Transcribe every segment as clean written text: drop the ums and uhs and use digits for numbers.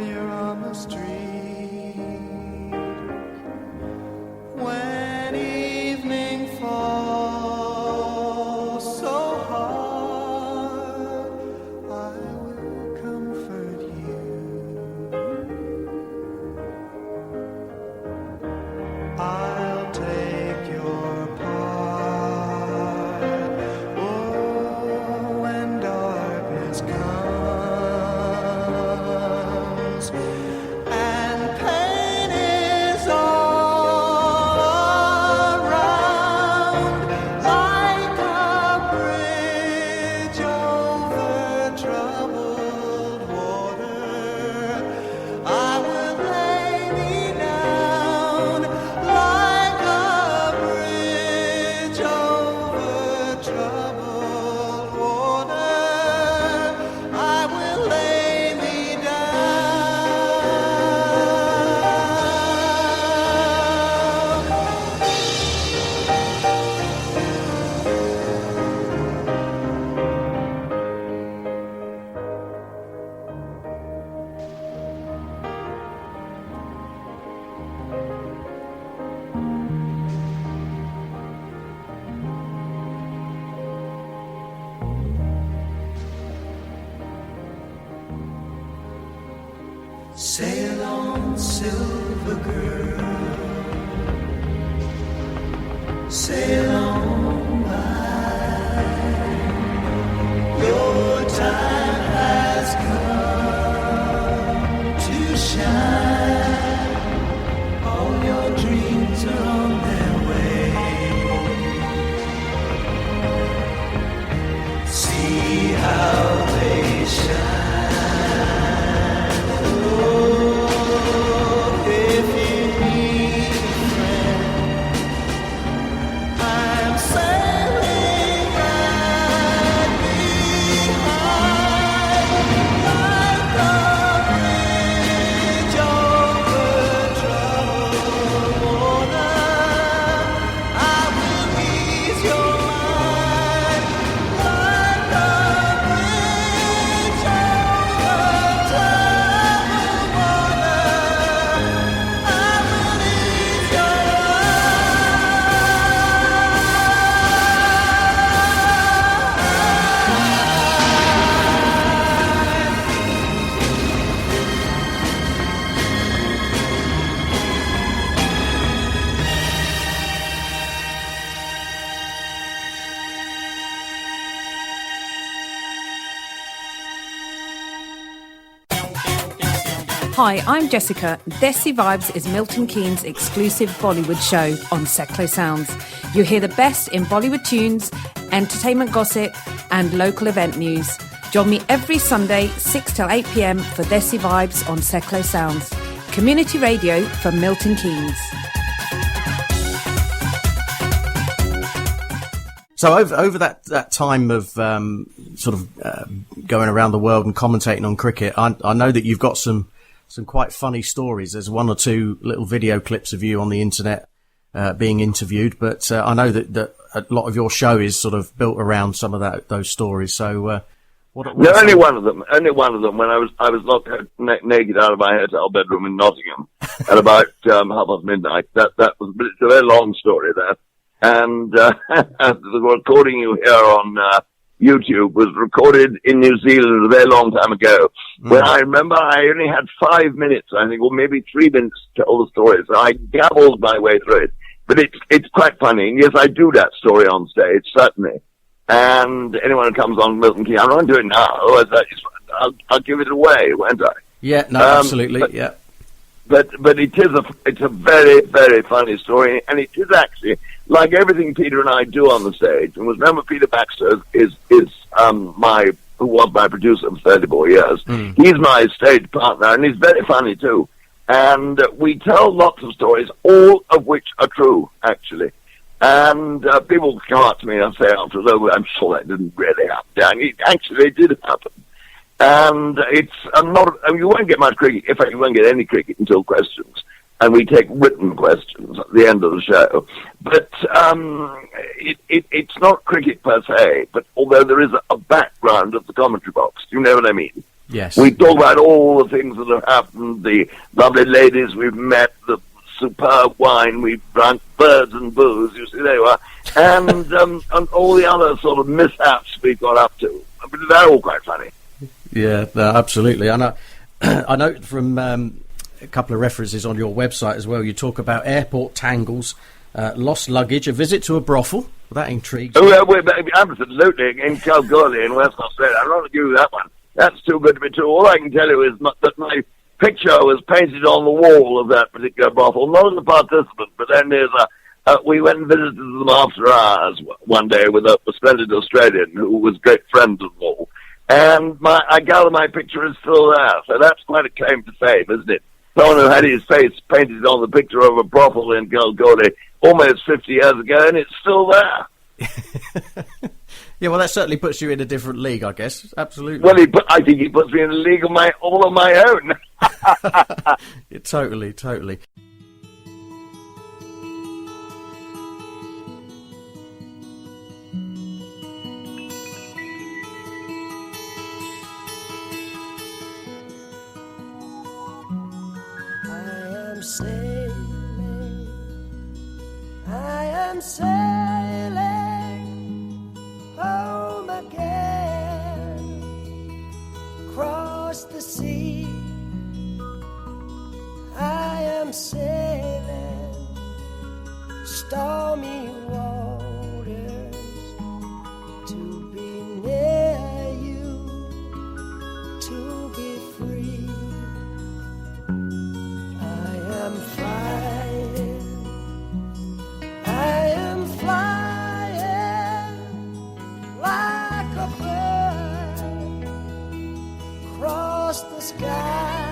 when you're on the street, when evening falls so hard, I will comfort you. I'll take your part. Oh, when darkness comes and pain is all around, like a bridge over troubled water, I will lay me down. Like a bridge over troubled water, I will lay me Sail on, silver girl, sail on by. Your time has come to shine. All your dreams are on their way. See how they shine. Hi, I'm Jessica. Desi Vibes is Milton Keynes' exclusive Bollywood show on Seclo Sounds. You hear the best in Bollywood tunes, entertainment gossip and local event news. Join me every Sunday 6 till 8 p.m. for Desi Vibes on Seclo Sounds. Community radio from Milton Keynes. So over that time of going around the world and commentating on cricket, I know that you've got some quite funny stories. There's one or two little video clips of you on the internet being interviewed, but I know that a lot of your show is sort of built around some of those stories. So only one of them. When I was locked out naked out of my hotel bedroom in Nottingham at about 12:30 midnight. It's a very long story that, and the recording you hear on YouTube was recorded in New Zealand a very long time ago. When I remember I only had 5 minutes, I think, or maybe 3 minutes to tell the story, so I gabbled my way through it. But it's quite funny, and yes, I do that story on stage, certainly. And anyone who comes on Milton Keynes, I'm not doing it now, I'll give it away, won't I? Yeah, no, absolutely, yeah. But it's a very, very funny story, and it is actually, like everything Peter and I do on the stage, and remember Peter Baxter who was my producer for 34 years. He's my stage partner, and he's very funny too. And we tell lots of stories, all of which are true, actually. And people come up to me and say afterwards, "Oh, I'm sure that didn't really happen." And it actually did happen. And it's you won't get much cricket. In fact, you won't get any cricket until questions. And we take written questions at the end of the show. But it's not cricket per se, but although there is a background of the commentary box. Do you know what I mean? Yes. We talk about all the things that have happened, the lovely ladies we've met, the superb wine we've drunk, birds and booze, you see, they were, and all the other sort of mishaps we got up to. I mean, they're all quite funny. Yeah, no, absolutely. I know. I know from a couple of references on your website as well. You talk about airport tangles, lost luggage, a visit to a brothel. Well, that intrigues me. Oh, absolutely, in Kalgoorlie in Western Australia. I don't want to give you that one. That's too good to be true. All I can tell you is that my picture was painted on the wall of that particular brothel, not as a participant, but then we went and visited them after hours one day with a splendid Australian who was great friends of all. And I gather my picture is still there, so that's quite a claim to fame, isn't it? Someone who had his face painted on the picture of a brothel in Kalgoorlie almost 50 years ago, and it's still there. Yeah, well, that certainly puts you in a different league, I guess. Absolutely. Well, I think he puts me in a league of all of my own. Yeah, totally, totally. I am sailing home again, across the sea. I am sailing stormy waters to be near you, to be free. I am flying, I am flying like a bird across the sky.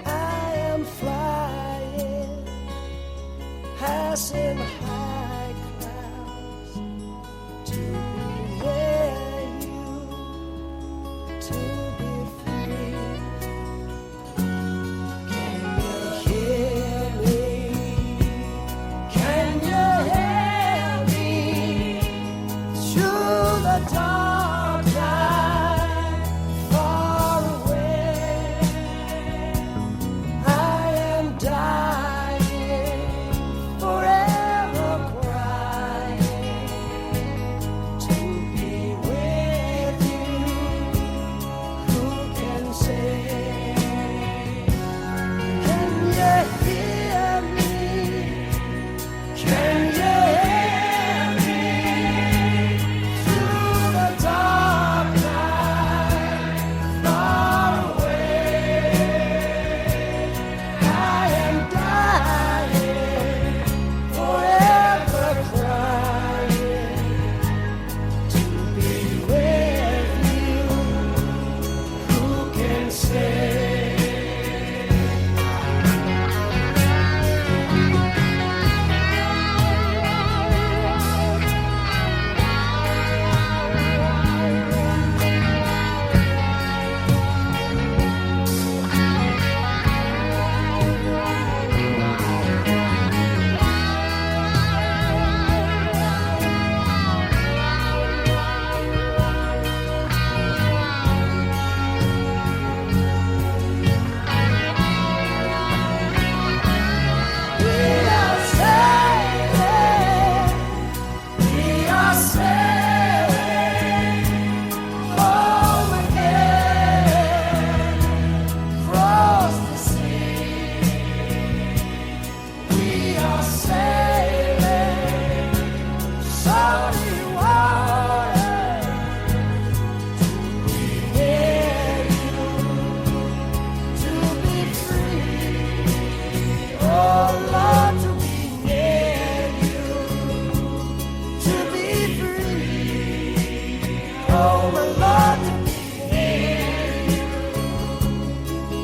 I am flying, passing high clouds to be near you, to be free. Can you hear me? Can you hear me through the dark night, far away? I am dying, forever crying, to be with you. Who can say? Can you hear me? Can you hear me through the dark night, far away? I am dying, forever crying, to be with you. Who can say? We are sailing home again, across the sea. We are sailing salty waters to be near you, to be free. Oh Lord, to be near you, to be free. Oh my Lord, to be near you,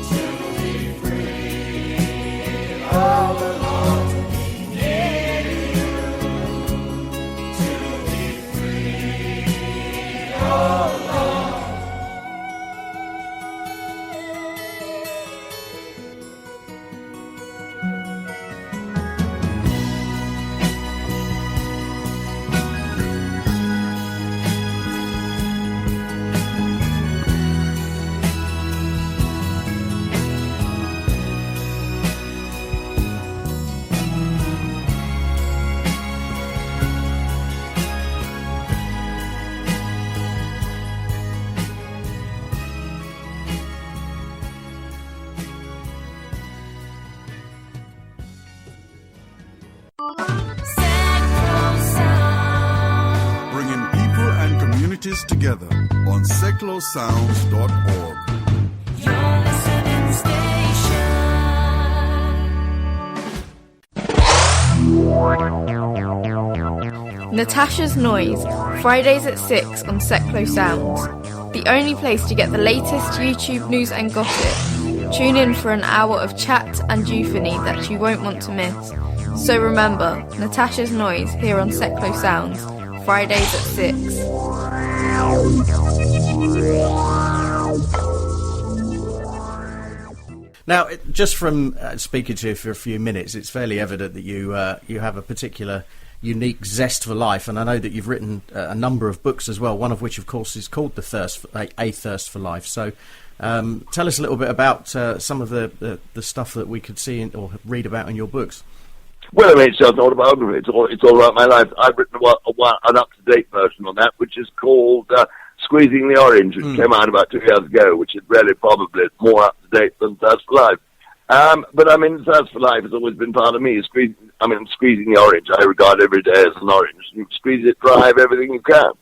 to be free. Oh my Lord, to be near you, to be free. Oh Lord. together on seclosounds.org. Your listening station. Natasha's Noise, Fridays at 6 on Seclo Sounds. The only place to get the latest YouTube news and gossip. Tune in for an hour of chat and euphony that you won't want to miss. So remember, Natasha's Noise here on Seclo Sounds, Fridays at 6. Now, just from speaking to you for a few minutes, it's fairly evident that you have a particular unique zest for life, and I know that you've written a number of books as well, one of which, of course, is called A Thirst for Life. So tell us a little bit about some of the stuff that we could see or read about in your books. Well, I mean, it's just autobiography. It's all about my life. I've written an up-to-date version on that, which is called Squeezing the Orange, which came out about 2 years ago, which is really probably more up-to-date than Thirst for Life. But I mean, Thirst for Life has always been part of me. Squeezing the orange, I regard every day as an orange. You squeeze it dry of everything you can.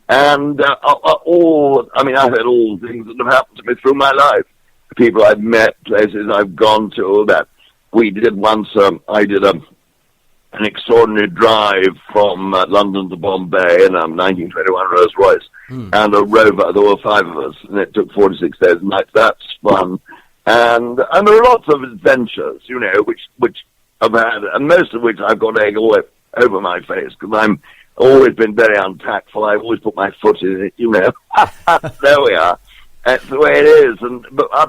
And I've had all things that have happened to me through my life. People I've met, places I've gone to, that we did once, I did an extraordinary drive from London to Bombay in a 1921 Rolls Royce and a Rover. There were 5 of us, and it took 46 days and nights. That's fun. And there are lots of adventures, you know, which I've had, and most of which I've got egg all over my face, because I'm always been very untactful. I've always put my foot in it, you know. There we are. That's the way it is. But I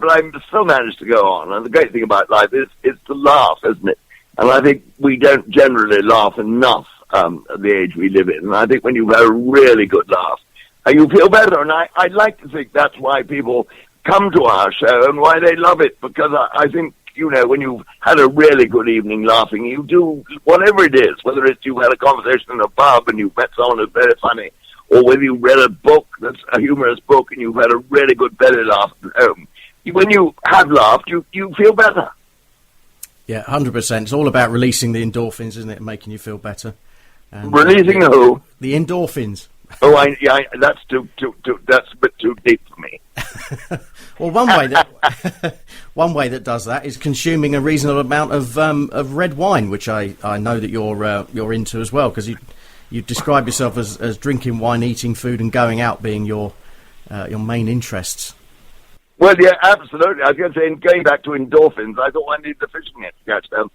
still managed to go on. And the great thing about life is to laugh, isn't it? And I think we don't generally laugh enough at the age we live in. And I think when you've had a really good laugh, you feel better. And I'd like to think that's why people come to our show and why they love it, because I think, you know, when you've had a really good evening laughing, you do whatever it is, whether it's you've had a conversation in a pub and you've met someone who's very funny, or whether you read a book that's a humorous book and you've had a really good belly laugh at home. When you have laughed, you feel better. Yeah, 100%. It's all about releasing the endorphins, isn't it, and making you feel better. And, releasing who? The endorphins. Oh, that's a bit too deep for me. Well, one way that does that is consuming a reasonable amount of red wine, which I know that you're into as well, because you describe yourself as drinking wine, eating food, and going out being your main interests. Well, yeah, absolutely. I was going to say, going back to endorphins, I thought I needed the fishing net to catch them.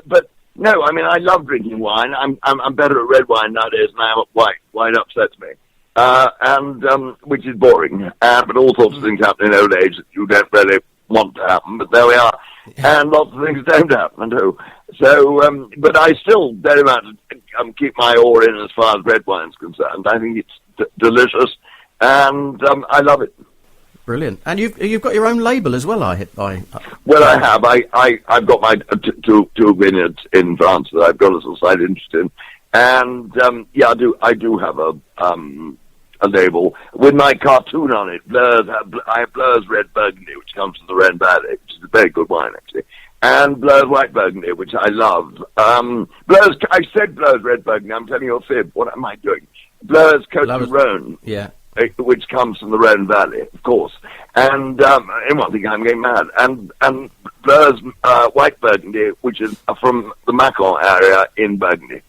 But no, I mean, I love drinking wine. I'm better at red wine nowadays than I am at white. Wine upsets me. Which is boring. But all sorts of things happen in old age that you don't really want to happen, but there we are. Yeah. And lots of things don't happen too. So, but I still very much keep my oar in as far as red wine's concerned. I think it's delicious, and I love it. Brilliant. And you've got your own label as well, I have. I've got my two vineyards in France that I've got a little side interest in. And, I do have a label with my cartoon on it. I have Bleur's Red Burgundy, which comes from the Rhone Valley, which is a very good wine, actually. And Bleur's White Burgundy, which I love. I said Bleur's Red Burgundy. I'm telling you a fib. What am I doing? Bleur's Côte de Rhône. Yeah. Which comes from the Rhone Valley, of course. And, in one thing, I'm getting mad. And Bleur's White Burgundy, which is from the Macon area in Burgundy.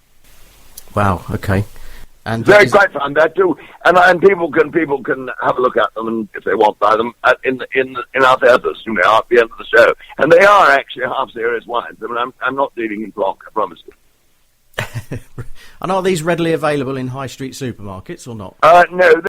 Wow. Okay. And very quite fun that too. And people can have a look at them, and if they want, buy them in our theatres, you know, at the end of the show. And they are actually half serious wines. I mean, I'm not dealing in Blanc, I promise you. And are these readily available in high street supermarkets or not? No.